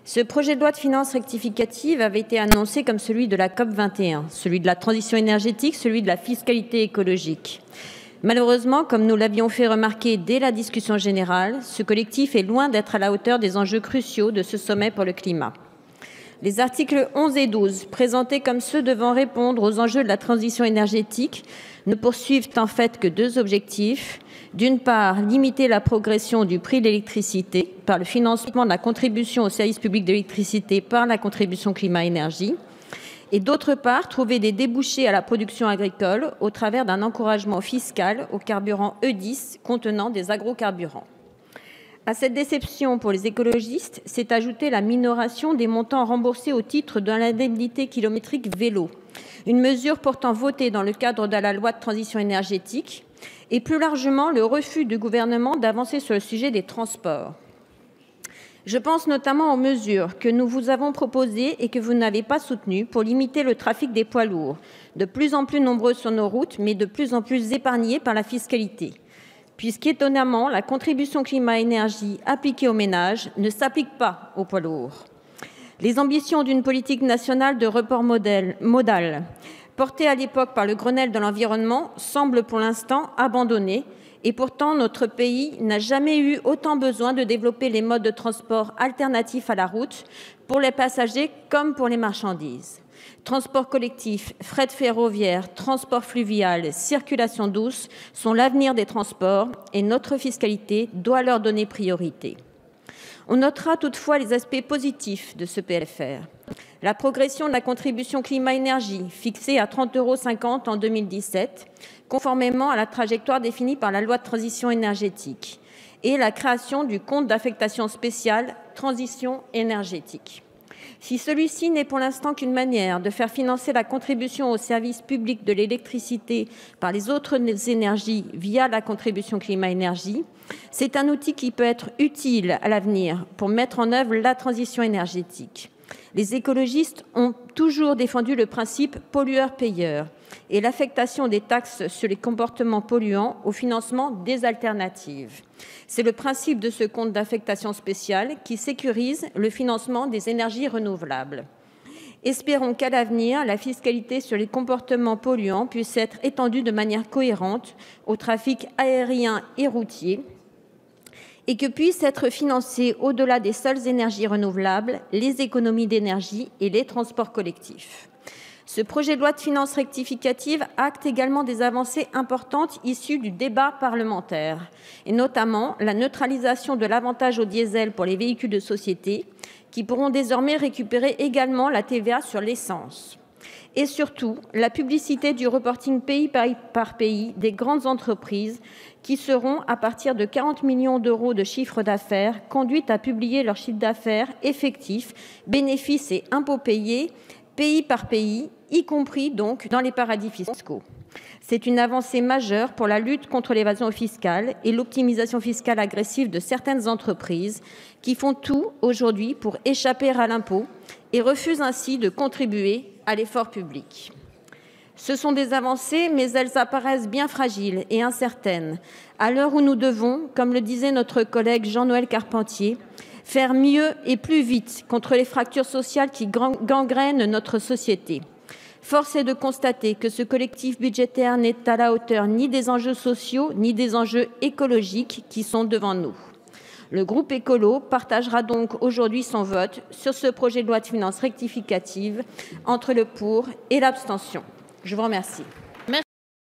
Ce projet de loi de finances rectificative avait été annoncé comme celui de la COP21, celui de la transition énergétique, celui de la fiscalité écologique. Malheureusement, comme nous l'avions fait remarquer dès la discussion générale, ce collectif est loin d'être à la hauteur des enjeux cruciaux de ce sommet pour le climat. Les articles 11 et 12, présentés comme ceux devant répondre aux enjeux de la transition énergétique, ne poursuivent en fait que deux objectifs. D'une part, limiter la progression du prix de l'électricité par le financement de la contribution au service public de l'électricité par la contribution climat-énergie. Et d'autre part, trouver des débouchés à la production agricole au travers d'un encouragement fiscal aux carburants E10 contenant des agrocarburants. À cette déception pour les écologistes s'est ajoutée la minoration des montants remboursés au titre de l'indemnité kilométrique vélo, une mesure pourtant votée dans le cadre de la loi de transition énergétique, et plus largement le refus du gouvernement d'avancer sur le sujet des transports. Je pense notamment aux mesures que nous vous avons proposées et que vous n'avez pas soutenues pour limiter le trafic des poids lourds, de plus en plus nombreux sur nos routes, mais de plus en plus épargnés par la fiscalité. Puisqu'étonnamment, la contribution climat-énergie appliquée aux ménages ne s'applique pas aux poids lourds. Les ambitions d'une politique nationale de report modal, portée à l'époque par le Grenelle de l'environnement, semblent pour l'instant abandonnées. Et pourtant, notre pays n'a jamais eu autant besoin de développer les modes de transport alternatifs à la route pour les passagers comme pour les marchandises. Transport collectif, fret ferroviaire, transport fluvial, circulation douce sont l'avenir des transports et notre fiscalité doit leur donner priorité. On notera toutefois les aspects positifs de ce PLFR. La progression de la contribution climat-énergie, fixée à 30,50 € en 2017, conformément à la trajectoire définie par la loi de transition énergétique, et la création du compte d'affectation spéciale transition énergétique. Si celui-ci n'est pour l'instant qu'une manière de faire financer la contribution au service public de l'électricité par les autres énergies via la contribution climat-énergie, c'est un outil qui peut être utile à l'avenir pour mettre en œuvre la transition énergétique. Les écologistes ont toujours défendu le principe pollueur-payeur et l'affectation des taxes sur les comportements polluants au financement des alternatives. C'est le principe de ce compte d'affectation spéciale qui sécurise le financement des énergies renouvelables. Espérons qu'à l'avenir, la fiscalité sur les comportements polluants puisse être étendue de manière cohérente au trafic aérien et routier et que puissent être financées, au-delà des seules énergies renouvelables, les économies d'énergie et les transports collectifs. Ce projet de loi de finances rectificative acte également des avancées importantes issues du débat parlementaire, et notamment la neutralisation de l'avantage au diesel pour les véhicules de société, qui pourront désormais récupérer également la TVA sur l'essence. Et surtout, la publicité du reporting pays par pays des grandes entreprises qui seront, à partir de 40 millions d'euros de chiffre d'affaires, conduites à publier leur chiffre d'affaires effectif, bénéfices et impôts payés, pays par pays, y compris donc dans les paradis fiscaux. C'est une avancée majeure pour la lutte contre l'évasion fiscale et l'optimisation fiscale agressive de certaines entreprises qui font tout aujourd'hui pour échapper à l'impôt et refusent ainsi de contribuer à l'effort public. Ce sont des avancées, mais elles apparaissent bien fragiles et incertaines, à l'heure où nous devons, comme le disait notre collègue Jean-Noël Carpentier, faire mieux et plus vite contre les fractures sociales qui gangrènent notre société. Force est de constater que ce collectif budgétaire n'est à la hauteur ni des enjeux sociaux ni des enjeux écologiques qui sont devant nous. Le groupe écolo partagera donc aujourd'hui son vote sur ce projet de loi de finances rectificative entre le pour et l'abstention. Je vous remercie.